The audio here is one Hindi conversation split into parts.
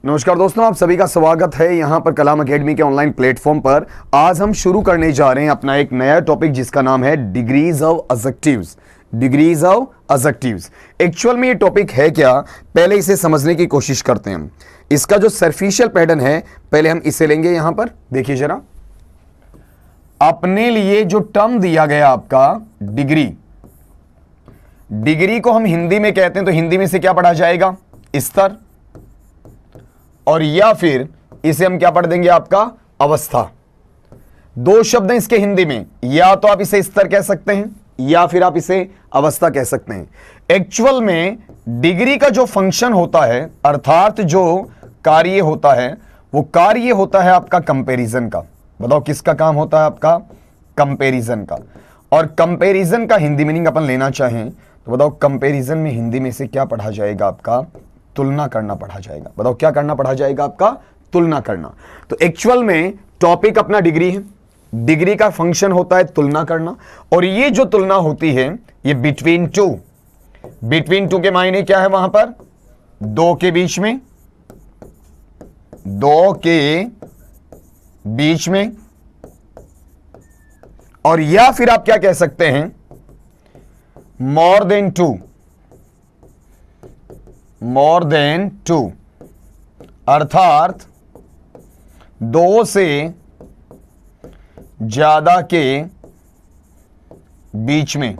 नमस्कार दोस्तों, आप सभी का स्वागत है यहाँ पर कलाम एकेडमी के ऑनलाइन प्लेटफॉर्म पर। आज हम शुरू करने जा रहे हैं अपना एक नया टॉपिक जिसका नाम है degrees of adjectives. Degrees of adjectives actual में ये टॉपिक है क्या, पहले इसे समझने की कोशिश करते हैं। इसका जो सरफिशियल पैटर्न है पहले हम इसे लेंगे। यहां पर देखिए जरा, अपने लिए जो टर्म दिया गया आपका डिग्री, डिग्री को हम हिंदी में कहते हैं तो हिंदी में से क्या पढ़ा जाएगा, स्तर, और या फिर इसे हम क्या पढ़ देंगे आपका अवस्था। दो शब्द हैं इसके हिंदी में, या तो आप इसे स्तर कह सकते हैं या फिर आप इसे अवस्था कह सकते हैं। एक्चुअल में डिग्री का जो फंक्शन होता है अर्थात जो कार्य होता है वो कार्य होता है आपका कंपैरिजन का। बताओ किसका काम होता है आपका, कंपैरिजन का। और कंपैरिजन का हिंदी मीनिंग अपन लेना चाहें तो बताओ कंपैरिजन में हिंदी में से क्या पढ़ा जाएगा आपका, तुलना करना पढ़ा जाएगा। बताओ क्या करना पढ़ा जाएगा आपका, तुलना करना। तो एक्चुअल में टॉपिक अपना डिग्री है, डिग्री का फंक्शन होता है तुलना करना, और ये जो तुलना होती है ये बिटवीन टू, बिटवीन टू के मायने क्या है वहां पर, दो के बीच में, दो के बीच में, और या फिर आप क्या कह सकते हैं more than two, more than two अर्थात दो से ज्यादा के बीच में,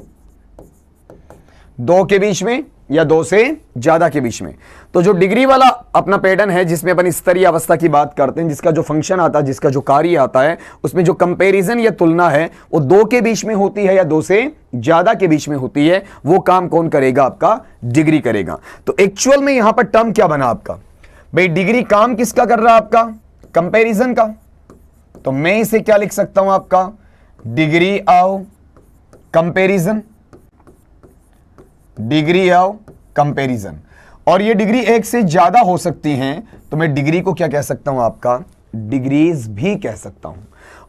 दो के बीच में या दो से ज्यादा के बीच में। तो जो डिग्री वाला अपना पैटर्न है जिसमें अपन स्तरीय अवस्था की बात करते हैं, जिसका जो फंक्शन आता है, जिसका जो कार्य आता है, उसमें जो कंपैरिजन या तुलना है वो दो के बीच में होती है या दो से ज्यादा के बीच में होती है। वो काम कौन करेगा आपका, डिग्री करेगा। तो एक्चुअल में यहां पर टर्म क्या बना आपका, भाई डिग्री काम किसका कर रहा है आपका, कंपैरिजन का। तो मैं इसे क्या लिख सकता हूं आपका, degree of comparison, degree of comparison. और ये डिग्री एक से ज्यादा हो सकती हैं तो मैं डिग्री को क्या कह सकता हूं आपका, डिग्रीज भी कह सकता हूं।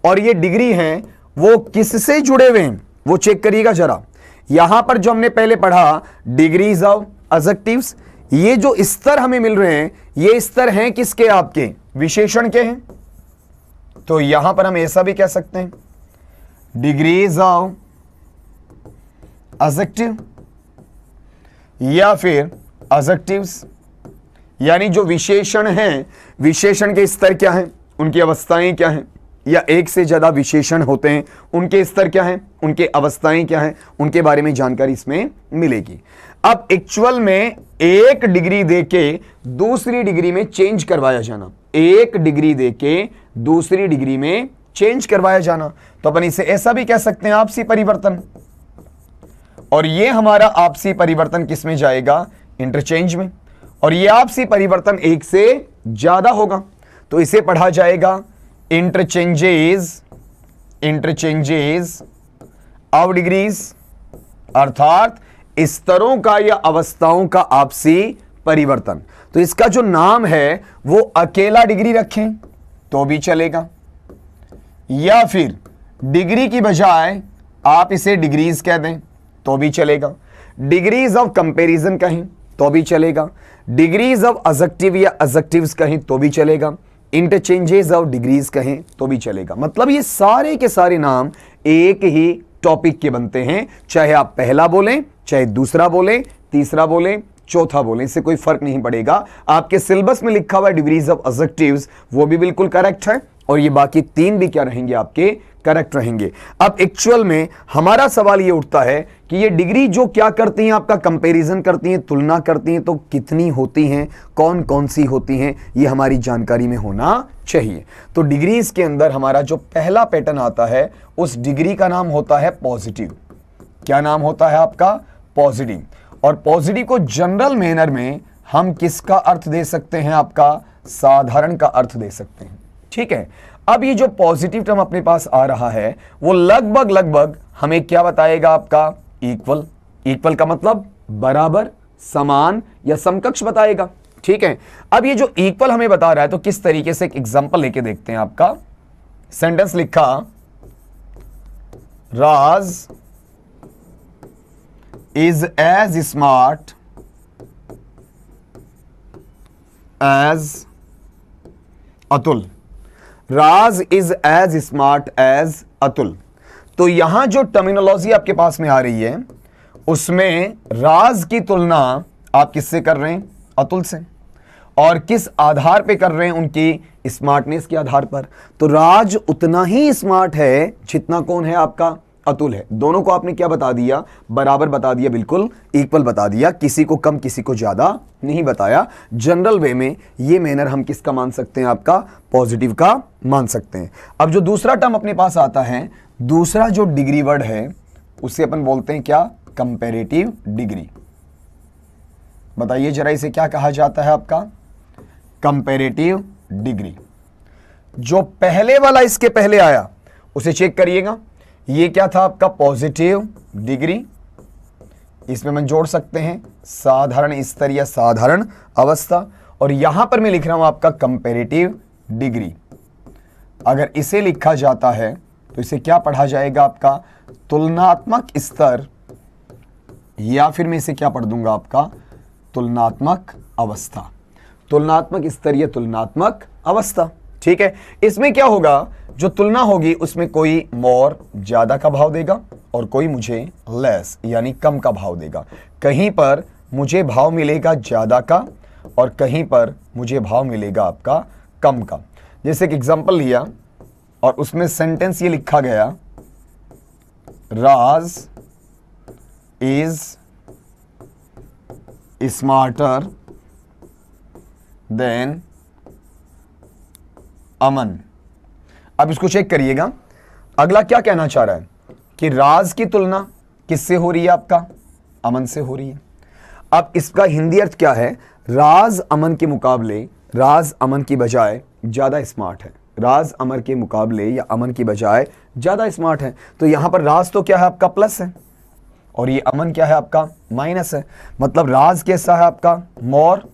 और ये डिग्री हैं वो किससे जुड़े हुए हैं वो चेक करिएगा जरा। यहां पर जो हमने पहले पढ़ा डिग्रीज ऑफ एडजेक्टिव्स, ये जो स्तर हमें मिल रहे हैं ये स्तर हैं किसके, आपके विशेषण के हैं। तो यहां पर हम ऐसा भी कह सकते हैं डिग्रीज ऑफ एडजेक्टिव या फिर एडजेक्टिव्स, यानी जो विशेषण हैं, विशेषण के स्तर क्या हैं, उनकी अवस्थाएं क्या हैं, या एक से ज्यादा विशेषण होते हैं उनके स्तर क्या हैं, उनके अवस्थाएं क्या हैं, उनके बारे में जानकारी इसमें मिलेगी। अब एक्चुअल में एक डिग्री देके दूसरी डिग्री में चेंज करवाया जाना, एक डिग्री देके दूसरी डिग्री में चेंज करवाया जाना, तो अपन इसे ऐसा भी कह सकते हैं आपसी परिवर्तन। और ये हमारा आपसी परिवर्तन किस में जाएगा, इंटरचेंज में। और ये आपसी परिवर्तन एक से ज्यादा होगा तो इसे पढ़ा जाएगा इंटरचेंजेस, इंटरचेंजेस ऑफ डिग्रीज, अर्थात स्तरों का या अवस्थाओं का आपसी परिवर्तन। तो इसका जो नाम है वो अकेला डिग्री रखें तो भी चलेगा, या फिर डिग्री की बजाय आप इसे डिग्रीज कह दें तो भी चलेगा, डिग्रीज ऑफ कंपैरिजन कहें तो भी चलेगा, डिग्रीज ऑफ एडजेक्टिव या एडजेक्टिव्स कहें तो भी चलेगा, इंटरचेंजेस ऑफ डिग्रीज कहें तो भी चलेगा। मतलब ये सारे के सारे नाम एक ही टॉपिक के बनते हैं, चाहे आप पहला बोलें, चाहे दूसरा बोलें, तीसरा बोलें, चौथा बोलें, इससे कोई फर्क नहीं पड़ेगा। आपके सिलेबस में लिखा हुआ डिग्रीज ऑफ एडजेक्टिव्स वो भी बिल्कुल करेक्ट है और ये बाकी तीन भी क्या रहेंगे आपके, करेक्ट रहेंगे। अब एक्चुअल में हमारा सवाल ये उठता है कि ये डिग्री जो क्या करती हैं आपका, कंपैरिजन करती हैं, तुलना करती हैं, तो कितनी होती हैं, कौन कौन सी होती हैं, ये हमारी जानकारी में होना चाहिए। तो डिग्रीज के अंदर हमारा जो पहला पैटर्न आता है उस डिग्री का नाम होता है पॉजिटिव। क्या नाम होता है आपका, पॉजिटिव। और पॉजिटिव को जनरल मैनर में हम किसका अर्थ दे सकते हैं आपका, साधारण का अर्थ दे सकते हैं। ठीक है, अब ये जो पॉजिटिव टर्म अपने पास आ रहा है वो लगभग लगभग हमें क्या बताएगा आपका, इक्वल। इक्वल का मतलब बराबर, समान या समकक्ष बताएगा। ठीक है, अब ये जो इक्वल हमें बता रहा है तो किस तरीके से एक एग्जांपल लेके देखते हैं। आपका सेंटेंस लिखा, Raj is as smart as Atul. Raj is as smart as Atul. तो यहां जो टर्मिनोलॉजी आपके पास में आ रही है उसमें राज की तुलना आप किससे कर रहे हैं? अतुल से। और किस आधार पे कर रहे हैं? उनकी स्मार्टनेस के आधार पर। तो राज उतना ही स्मार्ट है जितना कौन है? आपका अतुल है। दोनों को आपने क्या बता दिया? बराबर बता दिया, बिल्कुल इक्वल बता दिया, किसी को कम किसी को ज्यादा नहीं बताया। जनरल वे में ये मैनर हम किसका मान सकते हैं? आपका पॉजिटिव का मान सकते हैं। अब जो दूसरा टर्म अपने पास आता है, दूसरा जो डिग्री वर्ड है उसे अपन बोलते हैं क्या? Comparative degree. बताइए जरा इसे क्या कहा जाता है? आपका कंपैरेटिव डिग्री। जो पहले वाला इसके पहले आया उसे चेक करिएगा। ये क्या था? आपका पॉजिटिव डिग्री। इसमें हम जोड़ सकते हैं साधारण स्तर या साधारण अवस्था। और यहां पर मैं लिख रहा हूं आपका कंपैरेटिव डिग्री। अगर इसे लिखा जाता है तो इसे क्या पढ़ा जाएगा? आपका तुलनात्मक स्तर, या फिर मैं इसे क्या पढ़ दूंगा? आपका तुलनात्मक अवस्था। तुलनात्मक स्तर या तुलनात्मक अवस्था। ठीक है। इसमें क्या होगा? जो तुलना होगी उसमें कोई मोर ज्यादा का भाव देगा और कोई मुझे लेस यानी कम का भाव देगा। कहीं पर मुझे भाव मिलेगा ज्यादा का और कहीं पर मुझे भाव मिलेगा आपका कम का। जैसे एक एग्जांपल लिया और उसमें सेंटेंस ये लिखा गया, राज इज स्मार्टर देन अमन। अब इसको चेक करिएगा। अगला क्या कहना चाह रहा है कि राज की तुलना किससे हो रही है? आपका अमन से हो रही है। अब इसका हिंदी अर्थ क्या है? राज अमन के मुकाबले, राज अमन की बजाय ज्यादा स्मार्ट है। राज अमर के मुकाबले या अमन की बजाय ज्यादा स्मार्ट है। तो यहां पर राज तो क्या है? आपका प्लस है और ये अमन क्या है? आपका माइनस है। मतलब राज कैसा है? आपका मोर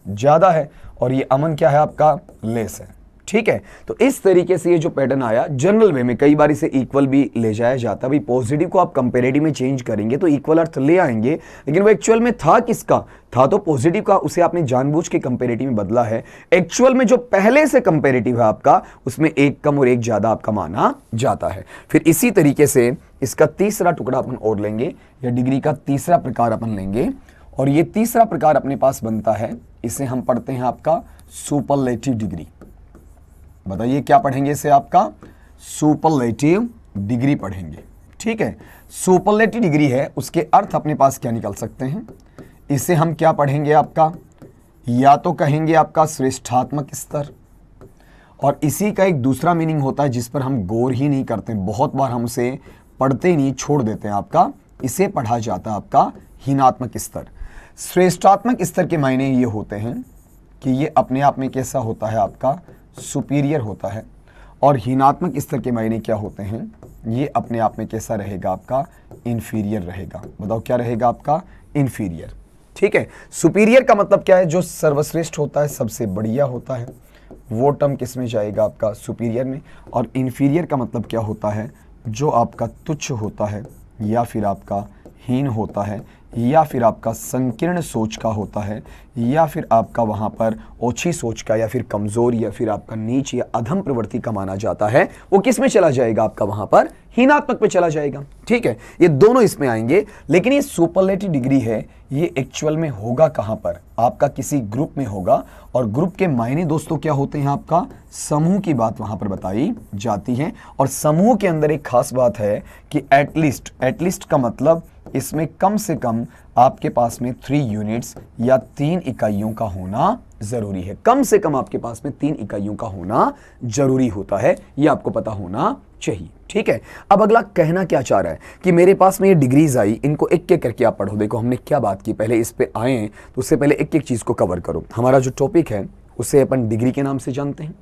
ज्यादा है और ये अमन क्या है? आपका लेस है। ठीक है। तो इस तरीके से ये जो पैटर्न आया जनरल वे में, कई बार इसे इक्वल भी ले जाया जाता है। भाई पॉजिटिव को आप कंपैरेटिव में चेंज करेंगे तो इक्वल अर्थ ले आएंगे, लेकिन वो एक्चुअल में था किसका? था तो पॉजिटिव का, उसे आपने जानबूझ के कंपैरेटिव में बदला है। एक्चुअल में जो पहले से कंपैरेटिव है आपका, उसमें एक कम और एक ज्यादा आपका माना जाता है। फिर इसी तरीके से इसका तीसरा टुकड़ा अपन और लेंगे, या डिग्री का तीसरा प्रकार अपन लेंगे। और ये तीसरा प्रकार अपने पास बनता है, इसे हम पढ़ते हैं आपका सुपरलेटिव डिग्री। बताइए क्या पढ़ेंगे इसे? आपका सुपरलेटिव डिग्री पढ़ेंगे। ठीक है। सुपरलेटिव डिग्री है, उसके अर्थ अपने पास क्या निकल सकते हैं? इसे हम क्या पढ़ेंगे? आपका या तो कहेंगे आपका श्रेष्ठात्मक स्तर, और इसी का एक दूसरा मीनिंग होता है जिस पर हम गौर ही नहीं करते, बहुत बार हम उसे पढ़ते ही नहीं, छोड़ देते हैं। आपका इसे पढ़ा जाता है आपका हीनात्मक स्तर। श्रेष्ठात्मक स्तर के मायने ये होते हैं कि ये अपने आप में कैसा होता है? आपका सुपीरियर होता है। और हीनात्मक स्तर के मायने क्या होते हैं? ये अपने आप में कैसा रहेगा? आपका इन्फीरियर रहेगा। बताओ क्या रहेगा? आपका इन्फीरियर। ठीक है। सुपीरियर का मतलब क्या है? जो सर्वश्रेष्ठ होता है, सबसे बढ़िया होता है, वो टर्म किस में जाएगा? आपका सुपीरियर में। और इन्फीरियर का मतलब क्या होता है? जो आपका तुच्छ होता है, या फिर आपका हीन होता है, या फिर आपका संकीर्ण सोच का होता है, या फिर आपका वहां पर ओछी सोच का, या फिर कमजोर, या फिर आपका नीच या अधम प्रवृत्ति का माना जाता है, वो किस में चला जाएगा? आपका वहां पर हीनात्मक पे चला जाएगा। ठीक है। ये दोनों इसमें आएंगे। लेकिन ये सुपरलेटिव डिग्री है, ये एक्चुअल में होगा कहां पर? आपका किसी ग्रुप में होगा। और ग्रुप के मायने दोस्तों क्या होते हैं? आपका समूह की बात वहां पर बताई जाती है। और समूह के अंदर एक खास बात है कि एटलीस्ट का मतलब इसमें कम से कम आपके पास में 3 यूनिट्स या 3 इकाइयों का होना जरूरी है। कम से कम आपके पास में 3 इकाइयों का होना जरूरी होता है, यह आपको पता होना चाहिए। ठीक है। अब अगला कहना क्या चाह रहा है कि मेरे पास में ये डिग्रीज आई, इनको एक एक करके आप पढ़ो। देखो हमने क्या बात की, पहले इस पे आए तो उससे पहले एक एक चीज को कवर करो। हमारा जो टॉपिक है उसे अपन डिग्री के नाम से जानते हैं।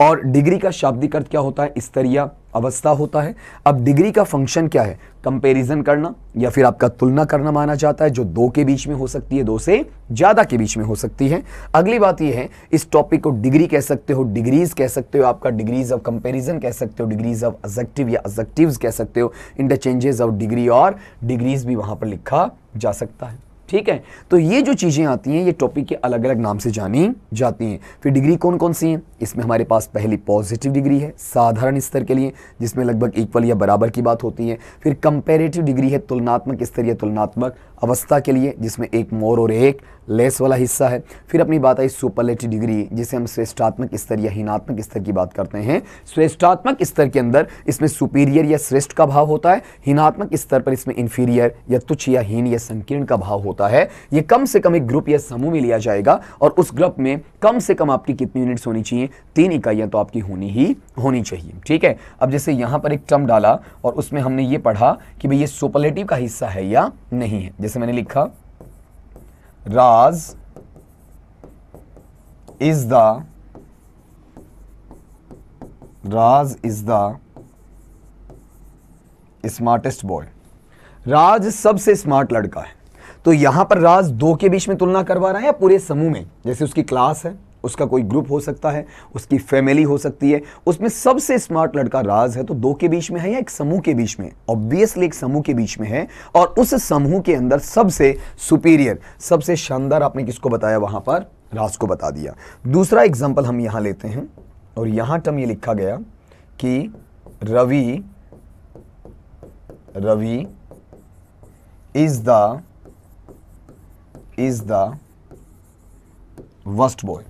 और डिग्री का शाब्दिक अर्थ क्या होता है? स्तरीय अवस्था होता है। अब डिग्री का फंक्शन क्या है? कंपैरिजन करना या फिर आपका तुलना करना माना जाता है, जो 2 के बीच में हो सकती है, 2 से ज्यादा के बीच में हो सकती है। अगली बात यह है, इस टॉपिक को डिग्री कह सकते हो, डिग्रीज कह सकते हो, आपका डिग्रीज ऑफ कंपैरिजन कह सकते हो, डिग्रीज ऑफ एडजेक्टिव या एडजेक्टिव्स कह सकते हो, इंटरचेंजेस ऑफ डिग्री और डिग्रीज भी वहां पर लिखा जा सकता है। ठीक है। तो ये जो चीजें आती हैं ये टॉपिक के अलग अलग नाम से जानी जाती हैं। फिर डिग्री कौन कौन सी हैं, इसमें हमारे पास पहली पॉजिटिव डिग्री है साधारण स्तर के लिए, जिसमें लगभग इक्वल या बराबर की बात होती है। फिर कंपैरेटिव डिग्री है तुलनात्मक स्तर या तुलनात्मक अवस्था के लिए, जिसमें एक मोर और एक लेस वाला हिस्सा है। फिर अपनी बात आई सुपरलेटिव डिग्री, जिसे हम श्रेष्ठात्मक स्तर या हीनात्मक स्तर की बात करते हैं। श्रेष्ठात्मक स्तर के अंदर इसमें सुपीरियर या श्रेष्ठ का भाव होता है, हीनात्मक स्तर पर इसमें इंफीरियर या तुच्छ या हीन या संकीर्ण का भाव होता है। ये कम से कम एक ग्रुप या समूह में लिया जाएगा और उस ग्रुप में कम से कम आपकी कितनी यूनिट्स होनी चाहिए, 3 इकाइयां तो आपकी होनी चाहिए। ठीक है। अब जैसे यहां पर एक टर्म डाला और उसमें हमने ये पढ़ा कि भाई ये सुपरलेटिव का हिस्सा है या नहीं है। जैसे मैंने लिखा राज इज द स्मार्टेस्ट बॉय। राज सबसे स्मार्ट लड़का है। तो यहां पर राज 2 के बीच में तुलना करवा रहा है या पूरे समूह में, जैसे उसकी क्लास है, उसका कोई ग्रुप हो सकता है, उसकी फैमिली हो सकती है, उसमें सबसे स्मार्ट लड़का राज है। तो 2 के बीच में है या एक समूह के बीच में? ऑब्वियसली एक समूह के बीच में है और उस समूह के अंदर सबसे सुपीरियर, सबसे शानदार आपने किसको बताया, वहां पर राज को बता दिया। दूसरा एग्जाम्पल हम यहां लेते हैं और यहां टर्म ये लिखा गया कि Ravi is the worst boy.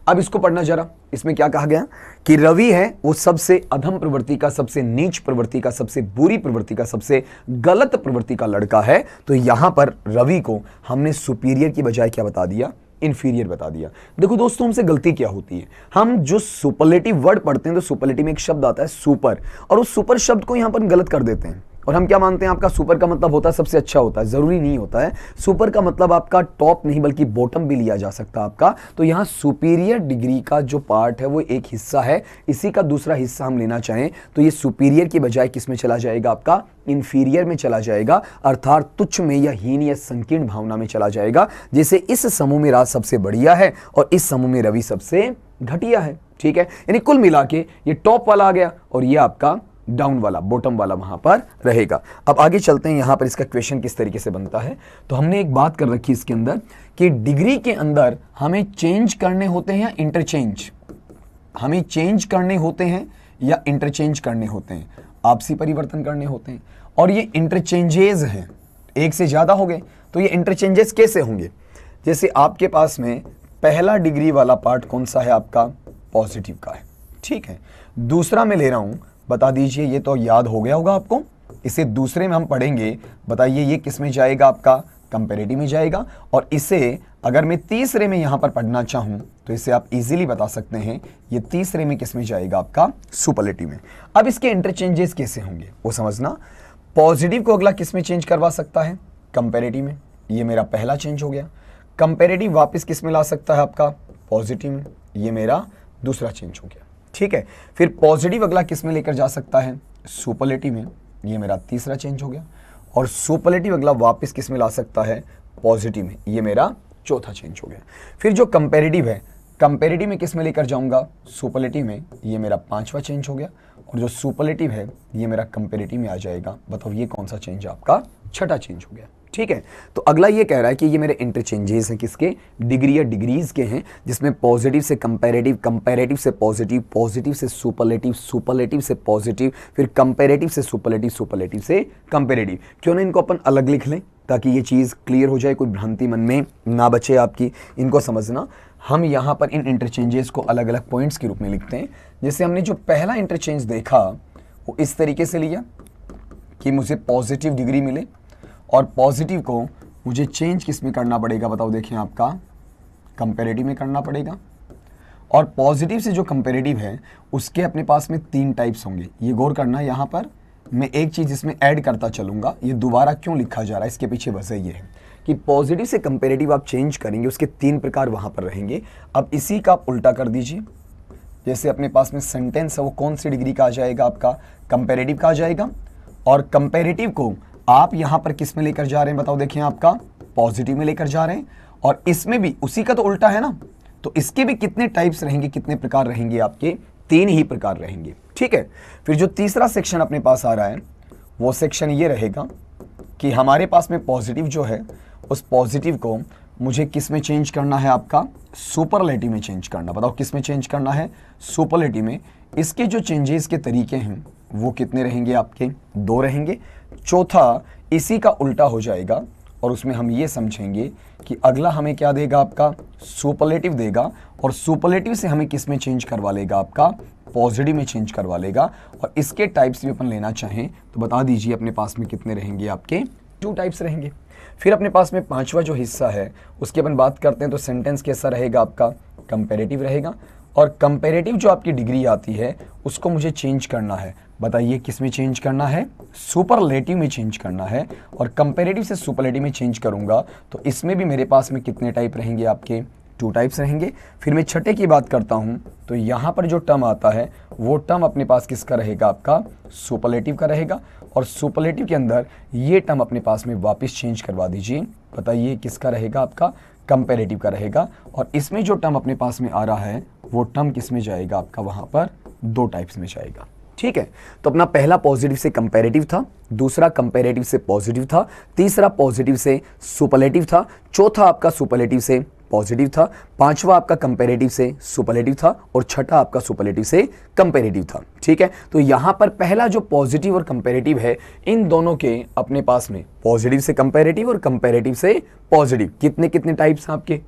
अब इसको पढ़ना जरा, इसमें क्या कहा गया कि रवि है वो सबसे अधम प्रवृत्ति का, सबसे नीच प्रवृत्ति का, सबसे बुरी प्रवृत्ति का, सबसे गलत प्रवृत्ति का लड़का है। तो यहां पर रवि को हमने सुपीरियर की बजाय क्या बता दिया, इंफीरियर बता दिया। देखो दोस्तों, हमसे गलती क्या होती है, हम जो सुपरलेटिव वर्ड पढ़ते हैं तो सुपरलेटिव में एक शब्द आता है सुपर, और उस सुपर शब्द को यहां पर गलत कर देते हैं और हम क्या मानते हैं आपका सुपर का मतलब होता है सबसे अच्छा होता है। जरूरी नहीं होता है। सुपर का मतलब आपका टॉप नहीं बल्कि बॉटम भी लिया जा सकता है आपका। तो यहाँ सुपीरियर डिग्री का जो पार्ट है वो एक हिस्सा है, इसी का दूसरा हिस्सा हम लेना चाहें तो ये सुपीरियर की बजाय किस में चला जाएगा, आपका इंफीरियर में चला जाएगा, अर्थात तुच्छ में या हीन या संकीर्ण भावना में चला जाएगा। जैसे इस समूह में राज सबसे बढ़िया है और इस समूह में रवि सबसे घटिया है। ठीक है, यानी कुल मिला के ये टॉप वाला आ गया और ये आपका डाउन वाला, बॉटम वाला वहां पर रहेगा। अब आगे चलते हैं, यहां पर इसका क्वेश्चन किस तरीके से बनता है। तो हमने एक बात कर रखी इसके अंदर कि डिग्री के अंदर हमें चेंज करने होते हैं या इंटरचेंज, हमें चेंज करने होते हैं या इंटरचेंज करने होते हैं, आपसी परिवर्तन करने होते हैं। और ये इंटरचेंजेस हैं, एक से ज्यादा हो गए तो ये इंटरचेंजेस कैसे होंगे। जैसे आपके पास में पहला डिग्री वाला पार्ट कौन सा है, आपका पॉजिटिव का है। ठीक है, दूसरा मैं ले रहा हूं, बता दीजिए, ये तो याद हो गया होगा आपको। इसे दूसरे में हम पढ़ेंगे, बताइए ये किस में जाएगा, आपका कंपैरेटिव में जाएगा। और इसे अगर मैं तीसरे में यहां पर पढ़ना चाहूं तो इसे आप इजीली बता सकते हैं, ये तीसरे में किस में जाएगा, आपका सुपरलेटिव में। अब इसके इंटरचेंजेस कैसे होंगे वो समझना। पॉजिटिव को अगला किस में चेंज करवा सकता है, कंपैरेटिव में। ये मेरा पहला चेंज हो गया। कंपैरेटिव वापस किस में ला सकता है, आपका पॉजिटिव में। ये मेरा दूसरा चेंज हो गया। ठीक है, फिर पॉजिटिव अगला किस में लेकर जा सकता है, सुपरलेटिव में। ये मेरा तीसरा चेंज हो गया। और सुपरलेटिव अगला वापस किस में ला सकता है, पॉजिटिव में। ये मेरा चौथा चेंज हो गया। फिर जो कंपैरेटिव है, कंपैरेटिव में किस में लेकर जाऊंगा, सुपरलेटिव में। ये मेरा पांचवा चेंज हो गया। और जो सुपरलेटिव है ये मेरा कंपैरेटिव में आ जाएगा। बताओ ये कौन सा चेंज, आपका छठा चेंज हो गया। ठीक है, तो अगला ये कह रहा है कि ये मेरे इंटरचेंजेस हैं, किसके, डिग्री या डिग्रीज के हैं, जिसमें पॉजिटिव से कंपैरेटिव, कंपैरेटिव से पॉजिटिव, पॉजिटिव से सुपरलेटिव, सुपरलेटिव से पॉजिटिव, फिर कंपैरेटिव से सुपरलेटिव, सुपरलेटिव से कंपैरेटिव। क्यों ना इनको अपन अलग लिख लें ताकि ये चीज़ क्लियर हो जाए, कोई भ्रांति मन में ना बचे आपकी, इनको समझना। हम यहाँ पर इन इंटरचेंजेस को अलग अलग पॉइंट्स के रूप में लिखते हैं। जैसे हमने जो पहला इंटरचेंज देखा वो इस तरीके से लिया कि मुझे पॉजिटिव डिग्री मिले और पॉजिटिव को मुझे चेंज किस में करना पड़ेगा, बताओ। देखिए आपका कंपैरेटिव में करना पड़ेगा। और पॉजिटिव से जो कंपैरेटिव है उसके अपने पास में 3 टाइप्स होंगे। ये गौर करना, यहाँ पर मैं एक चीज़ इसमें ऐड करता चलूँगा। ये दोबारा क्यों लिखा जा रहा है, इसके पीछे वजह ये है कि पॉजिटिव से कंपैरेटिव आप चेंज करेंगे, उसके 3 प्रकार वहाँ पर रहेंगे। अब इसी का आप उल्टा कर दीजिए। जैसे अपने पास में सेंटेंस है वो कौन सी डिग्री का आ जाएगा, आपका कंपैरेटिव का आ जाएगा। और कंपैरेटिव को आप यहां पर किस में लेकर जा रहे हैं, बताओ। देखिए आपका पॉजिटिव में लेकर जा रहे हैं। और इसमें भी उसी का तो उल्टा है ना, तो इसके भी कितने टाइप्स रहेंगे, कितने प्रकार रहेंगे, आपके 3 ही प्रकार रहेंगे। ठीक है, फिर जो तीसरा सेक्शन अपने पास आ रहा है वो सेक्शन ये रहेगा कि हमारे पास में पॉजिटिव जो है उस पॉजिटिव को मुझे किस में चेंज करना है, आपका सुपरलेटिव में चेंज करना। बताओ किस में चेंज करना है, सुपरलेटिव में। इसके जो चेंजेस के तरीके हैं वो कितने रहेंगे, आपके 2 रहेंगे। चौथा इसी का उल्टा हो जाएगा और उसमें हम ये समझेंगे कि अगला हमें क्या देगा, आपका सुपरलेटिव देगा, और सुपरलेटिव से हमें किस में चेंज करवा लेगा, आपका पॉजिटिव में चेंज करवा लेगा। और इसके टाइप्स भी अपन लेना चाहें तो बता दीजिए अपने पास में कितने रहेंगे, आपके 2 टाइप्स रहेंगे। फिर अपने पास में 5वां जो हिस्सा है उसकी अपन बात करते हैं तो सेंटेंस कैसा रहेगा, आपका कंपैरेटिव रहेगा। और कंपैरेटिव जो आपकी डिग्री आती है उसको मुझे चेंज करना है। बताइए किस में चेंज करना है, सुपरलेटिव में चेंज करना है। और कंपैरेटिव से सुपरलेटिव में चेंज करूंगा तो इसमें भी मेरे पास में कितने टाइप रहेंगे, आपके 2 टाइप्स रहेंगे। फिर मैं छठे की बात करता हूं तो यहां पर जो टर्म आता है वो टर्म अपने पास किसका रहेगा, आपका सुपरलेटिव का रहेगा। और सुपरलेटिव के अंदर ये टर्म अपने पास में वापस चेंज करवा दीजिए। बताइए किसका रहेगा, आपका कंपैरेटिव का रहेगा। और इसमें जो टर्म अपने पास में आ रहा है वो टर्म किस में जाएगा, आपका वहां पर 2 टाइप्स में जाएगा। ठीक है, तो अपना पहला पॉजिटिव से कंपैरेटिव था, दूसरा कंपैरेटिव से पॉजिटिव था, तीसरा पॉजिटिव से सुपरलेटिव था, चौथा आपका सुपरलेटिव से पॉजिटिव था, 5वां आपका कंपैरेटिव से सुपरलेटिव था, और छठा आपका सुपरलेटिव से कंपैरेटिव था। ठीक है, तो यहां पर पहला जो पॉजिटिव और कंपैरेटिव है इन दोनों के अपने पास में पॉजिटिव से कंपैरेटिव और कंपैरेटिव से पॉजिटिव कितने कितने टाइप्स हैं, आपके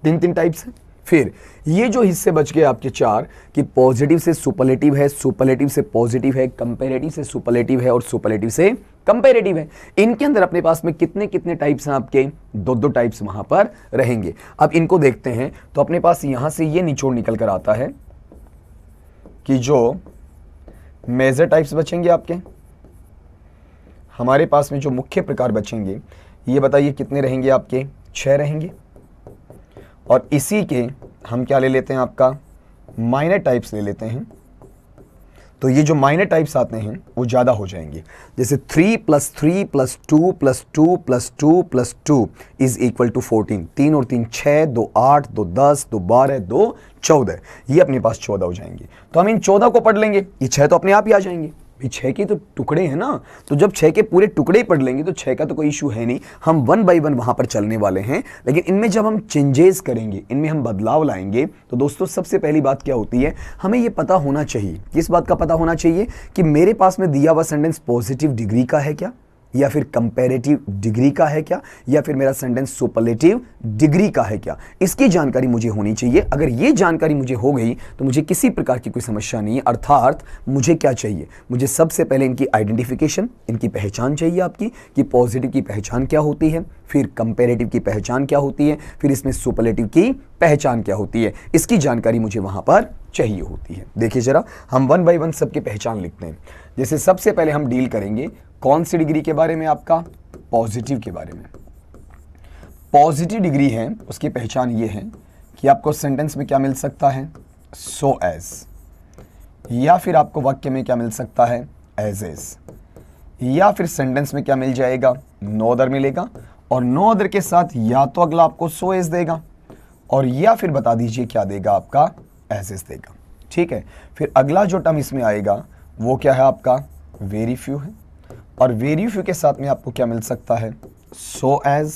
3 टाइप्स हैं। फिर ये जो हिस्से बच गए आपके 4 कि पॉजिटिव से सुपरलेटिव है, सुपरलेटिव से पॉजिटिव है, कंपैरेटिव से सुपरलेटिव है और सुपरलेटिव से कंपैरेटिव है। इनके अंदर अपने पास में कितने कितने टाइप्स हैं, आपके 2 टाइप्स वहां पर रहेंगे। अब इनको देखते हैं तो अपने पास यहां से ये निचोड़ निकल कर आता है कि जो मेजर टाइप्स बचेंगे आपके हमारे पास में, जो मुख्य प्रकार बचेंगे ये बताइए कितने रहेंगे, आपके 6 रहेंगे। और इसी के हम क्या ले लेते हैं, आपका माइनर टाइप्स ले लेते हैं। तो ये जो माइनर टाइप्स आते हैं वो ज़्यादा हो जाएंगे, जैसे 3 + 3 + 2 + 2 + 2 + 2 = 14। 3 और 3 6, 2 8, 2 10, 2 12, 2 14, ये अपने पास 14 हो जाएंगे। तो हम इन 14 को पढ़ लेंगे, ये 6 तो अपने आप ही आ जाएंगे। 6 के तो टुकड़े हैं ना, तो जब 6 के पूरे टुकड़े ही पढ़ लेंगे तो 6 का तो कोई इशू है नहीं, हम 1 बाय 1 वहां पर चलने वाले हैं। लेकिन इनमें जब हम चेंजेस करेंगे, इनमें हम बदलाव लाएंगे, तो दोस्तों सबसे पहली बात क्या होती है, हमें यह पता होना चाहिए। किस बात का पता होना चाहिए कि मेरे पास में दिया हुआ सेंटेंस पॉजिटिव डिग्री का है क्या, या फिर कंपैरेटिव डिग्री का है क्या, या फिर मेरा सेंटेंस सुपरलेटिव डिग्री का है क्या, इसकी जानकारी मुझे होनी चाहिए। अगर ये जानकारी मुझे हो गई तो मुझे किसी प्रकार की कोई समस्या नहीं है। अर्थात मुझे क्या चाहिए, मुझे सबसे पहले इनकी आइडेंटिफिकेशन, इनकी पहचान चाहिए आपकी कि पॉजिटिव की पहचान क्या होती है, फिर कंपैरेटिव की पहचान क्या होती है, फिर इसमें सुपरलेटिव की पहचान क्या होती है, इसकी जानकारी मुझे वहां पर चाहिए होती है। देखिए जरा, हम 1 बाय 1 सबकी पहचान लिखते हैं। जैसे सबसे पहले हम डील करेंगे कौन सी डिग्री के बारे में, आपका पॉजिटिव के बारे में। पॉजिटिव डिग्री है उसकी पहचान ये है कि आपको सेंटेंस में क्या मिल सकता है, सो एज, या फिर आपको वाक्य में क्या मिल सकता है, एज एज, या फिर सेंटेंस में क्या मिल जाएगा, नो अदर मिलेगा। और नो अदर के साथ या तो अगला आपको सो एज देगा, और या फिर बता दीजिए क्या देगा, आपका एज एज देगा। ठीक है, फिर अगला जो टर्म इसमें आएगा वो क्या है, आपका वेरी फ्यू है, और वेरी फ्यू के साथ में आपको क्या मिल सकता है, सो एज,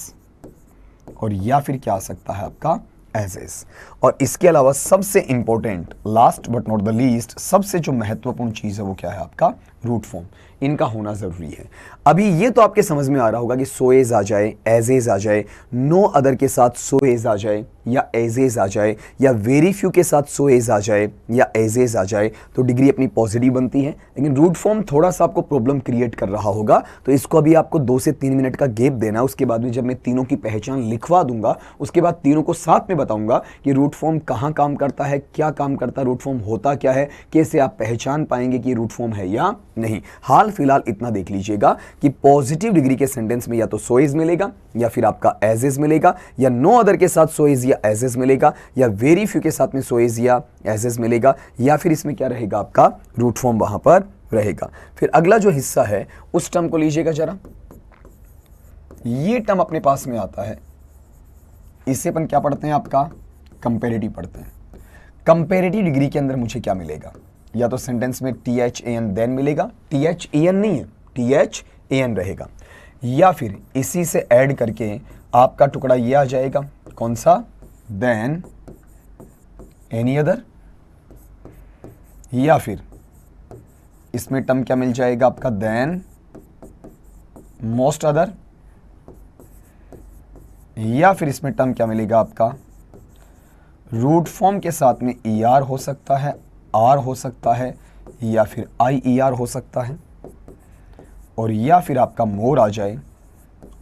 और या फिर क्या आ सकता है, आपका एज एज। और इसके अलावा सबसे important, last but not the least, सबसे जो महत्वपूर्ण चीज है वो क्या है, आपका रूट फॉर्म, इनका होना जरूरी है। अभी ये तो आपके समझ में आ रहा होगा कि सो एज आ जाए, एज एज आ जाए, नो अदर के साथ सो एज आ जाए, या एज एज आ जाए, या वेरी फ्यू के साथ सो एज आ जाए, या एज एज आ जाए, तो डिग्री अपनी पॉजिटिव बनती है। लेकिन रूट फॉर्म थोड़ा सा आपको प्रॉब्लम क्रिएट कर रहा होगा, तो इसको अभी आपको 2 से 3 मिनट का गैप देना। उसके बाद में जब मैं तीनों की पहचान लिखवा दूंगा, उसके बाद तीनों को साथ में बताऊंगा कि रूट फॉर्म कहाँ काम करता है, क्या काम करता है, रूट फॉर्म होता क्या है, कैसे आप पहचान पाएंगे कि रूट फॉर्म है या नहीं। हाल फिलहाल इतना देख लीजिएगा कि पॉजिटिव डिग्री के सेंटेंस में या तो सो इज मिलेगा, या फिर आपका एज इज मिलेगा, या नो अदर के साथ सो इज या एज इज मिलेगा, या वेरी फ्यू के साथ में सो इज या एज इज मिलेगा, या फिर इसमें क्या रहेगा, आपका रूट फॉर्म वहां पर रहेगा। फिर अगला जो हिस्सा है उस टर्म को लीजिएगा जरा। ये टर्म अपने पास में आता है, इसे अपन क्या पढ़ते हैं, आपका कंपैरेटिव पढ़ते हैं। कंपैरेटिव डिग्री के अंदर मुझे क्या मिलेगा, या तो सेंटेंस में THAN देन मिलेगा, THAN नहीं है, THAN रहेगा, या फिर इसी से ऐड करके आपका टुकड़ा ये आ जाएगा, कौन सा, देन एनी अदर, या फिर इसमें टर्म क्या मिल जाएगा आपका, देन मोस्ट अदर, या फिर इसमें टर्म क्या मिलेगा आपका, रूट फॉर्म के साथ में ER हो सकता है, R हो सकता है, या फिर IER हो सकता है, और या फिर आपका मोर आ जाए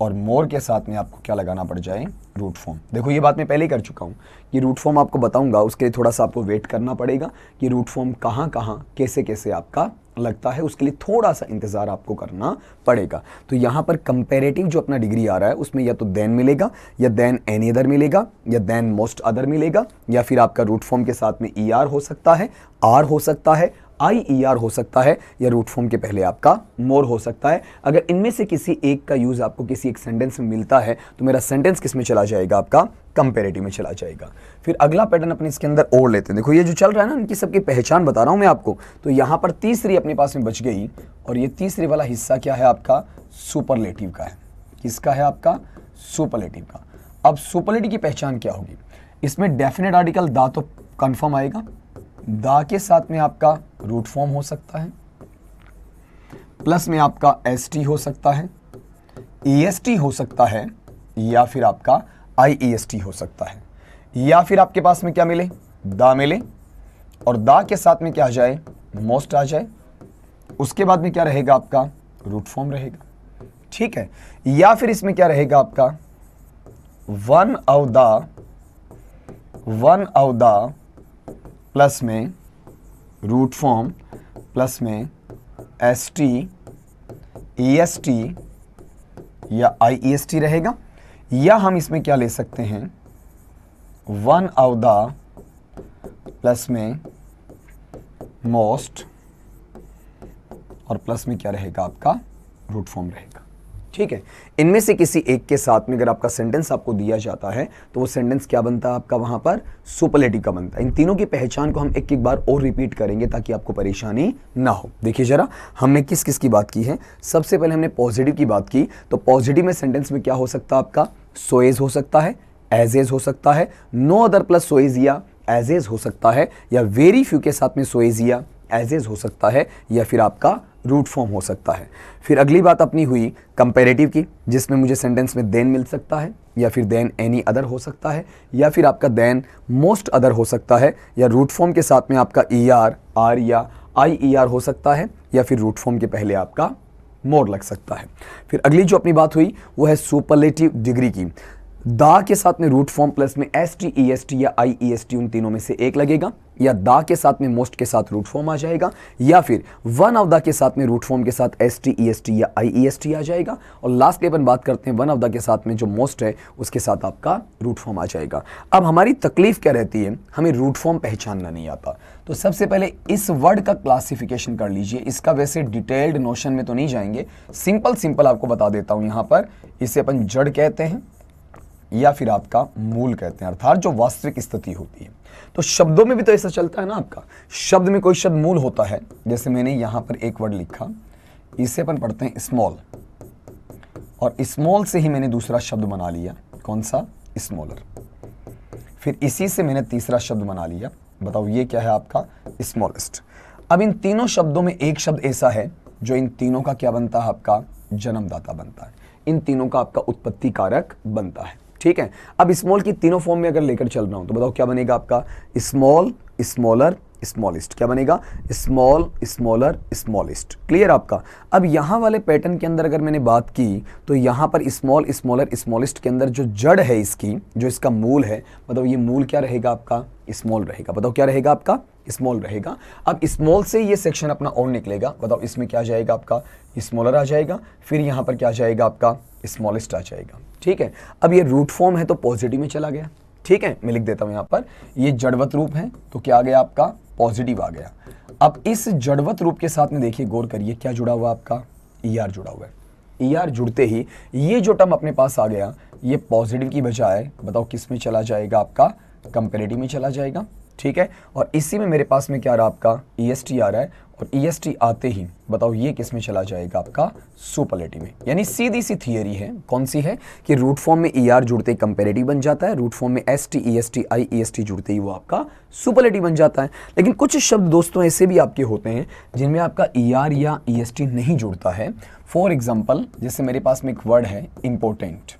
और मोर के साथ में आपको क्या लगाना पड़ जाए, रूट फॉर्म। देखो ये बात मैं पहले ही कर चुका हूँ कि रूट फॉर्म आपको बताऊंगा, उसके लिए थोड़ा सा आपको वेट करना पड़ेगा कि रूट फॉर्म कहाँ कहाँ कैसे कैसे आपका लगता है, उसके लिए थोड़ा सा इंतजार आपको करना पड़ेगा। तो यहाँ पर कंपैरेटिव जो अपना डिग्री आ रहा है उसमें या तो देन मिलेगा, या देन एनी अदर मिलेगा, या देन मोस्ट अदर मिलेगा, या फिर आपका रूट फॉर्म के साथ में ER हो सकता है, R हो सकता है, IER हो सकता है, या रूट फॉर्म के पहले आपका मोर हो सकता है। अगर इनमें से किसी एक का यूज आपको किसी एक सेंटेंस में मिलता है तो मेरा सेंटेंस किस में चला जाएगा, आपका कंपैरेटिव में चला जाएगा। फिर अगला पैटर्न अपने इसके अंदर और लेते हैं। देखो ये जो चल रहा है ना, इनकी सबकी पहचान बता रहा हूं मैं आपको। तो यहां पर तीसरी अपने पास में बच गई, और ये तीसरी वाला हिस्सा क्या है आपका, सुपरलेटिव का है। किसका है आपका, सुपरलेटिव का। अब सुपरलेटिव की पहचान क्या होगी, इसमें डेफिनेट आर्टिकल दा तो कंफर्म आएगा, दा के साथ में आपका रूट फॉर्म हो सकता है, प्लस में आपका ST हो सकता है, EST हो सकता है, या फिर आपका IEST हो सकता है, या फिर आपके पास में क्या मिले, दा मिले और दा के साथ में क्या आ जाए, मोस्ट आ जाए, उसके बाद में क्या रहेगा आपका, रूट फॉर्म रहेगा, ठीक है। या फिर इसमें क्या रहेगा आपका, वन ऑफ द प्लस में रूट फॉर्म प्लस में ST EST या IEST रहेगा, या हम इसमें क्या ले सकते हैं, वन ऑफ द प्लस में मोस्ट और प्लस में क्या रहेगा आपका, रूट फॉर्म रहेगा, ठीक है। इनमें से किसी एक के साथ में अगर आपका सेंटेंस आपको दिया जाता है तो वो सेंटेंस क्या बनता है आपका, वहां पर सुपरलेटिव का बनता है। इन तीनों की पहचान को हम एक एक बार और रिपीट करेंगे ताकि आपको परेशानी ना हो। देखिए जरा, हमने किस किस की बात की है। सबसे पहले हमने पॉजिटिव की बात की, तो पॉजिटिव में सेंटेंस में क्या हो सकता है आपका, सो एज हो सकता है, एज एज हो सकता है, no other plus so as या एज एज हो सकता है, या वेरी फ्यू के साथ में सो एज या एज एज हो सकता है, या फिर आपका रूट फॉर्म हो सकता है। फिर अगली बात अपनी हुई कंपैरेटिव की, जिसमें मुझे सेंटेंस में देन मिल सकता है, या फिर देन एनी अदर हो सकता है, या फिर आपका देन मोस्ट अदर हो सकता है, या रूट फॉर्म के साथ में आपका ER R या IER हो सकता है, या फिर रूट फॉर्म के पहले आपका मोर लग सकता है। फिर अगली जो अपनी बात हुई वो है सुपरलेटिव डिग्री की। दा के साथ में रूट फॉर्म प्लस में ST EST या IEST उन तीनों में से एक लगेगा, या दा के साथ में मोस्ट के साथ रूट फॉर्म आ जाएगा, या फिर वन ऑफ दा के साथ में रूट फॉर्म के साथ ST EST या IEST आ जाएगा, और लास्ट के अपन बात करते हैं वन ऑफ दा के साथ में जो मोस्ट है उसके साथ आपका रूट फॉर्म आ जाएगा। अब हमारी तकलीफ क्या रहती है, हमें रूट फॉर्म पहचानना नहीं आता। तो सबसे पहले इस वर्ड का क्लासिफिकेशन कर लीजिए। इसका वैसे डिटेल्ड नोशन में तो नहीं जाएंगे, सिंपल आपको बता देता हूं। यहाँ पर इसे अपन जड़ कहते हैं या फिर आपका मूल कहते हैं, अर्थात जो वास्तविक स्थिति होती है। तो शब्दों में भी तो ऐसा चलता है ना आपका, शब्द में कोई शब्द मूल होता है। जैसे मैंने यहां पर एक वर्ड लिखा, इसे अपन पढ़ते हैं स्मॉल, और स्मॉल से ही मैंने दूसरा शब्द बना लिया, कौन सा, स्मॉलर। फिर इसी से मैंने तीसरा शब्द बना लिया, बताओ ये क्या है आपका, स्मॉलेस्ट। अब इन तीनों शब्दों में एक शब्द ऐसा है जो इन तीनों का क्या बनता है, आपका जन्मदाता बनता है, इन तीनों का आपका उत्पत्ति कारक बनता है, ठीक है। अब स्मॉल की तीनों फॉर्म में अगर लेकर चल रहा हूं तो बताओ क्या बनेगा आपका, स्मॉल स्मॉलर स्मॉलेस्ट। क्या बनेगा, स्मॉल स्मॉलर स्मॉलेस्ट। क्लियर आपका। अब यहां वाले पैटर्न के अंदर अगर मैंने बात की तो यहां पर स्मॉल स्मॉलर स्मॉलेस्ट के अंदर जो जड़ है इसकी, जो इसका मूल है, बताओ ये मूल क्या रहेगा आपका, स्मॉल रहेगा। बताओ क्या रहेगा आपका, स्मॉल रहेगा। अब स्मॉल से ये सेक्शन अपना और निकलेगा, बताओ इसमें क्या जाएगा आपका, स्मॉलर आ जाएगा, फिर यहां पर क्या जाएगा आपका, स्मॉलेस्ट आ जाएगा, ठीक है। अब ये रूट फॉर्म है तो पॉजिटिव में चला गया, ठीक है। मैं लिख देता हूं यहां पर, ये जड़वत रूप है तो क्या आ गया आपका, पॉजिटिव आ गया। अब इस जड़वत रूप के साथ में देखिए, गौर करिए क्या जुड़ा हुआ आपका, ER जुड़ा हुआ है। ER जुड़ते ही ये जो टर्म अपने पास आ गया, ये पॉजिटिव की बजाय बताओ किस में चला जाएगा आपका, कंपैरेटिव में चला जाएगा, ठीक है। और इसी में मेरे पास में क्या आ रहा है आपका EST आ रहा है, और EST आते ही बताओ ये किस में चला जाएगा आपका सुपरलेटिव में। यानी सीधी सी थियरी है, कौन सी है कि रूट फॉर्म में ER जुड़ते ही कंपेरेटिव बन जाता है, रूट फॉर्म में ST EST I EST जुड़ते ही वो आपका सुपरलेटिव बन जाता है। लेकिन कुछ शब्द दोस्तों ऐसे भी आपके होते हैं जिनमें आपका ER या EST नहीं जुड़ता है। फॉर एग्जाम्पल जैसे मेरे पास में एक वर्ड है इंपॉर्टेंट।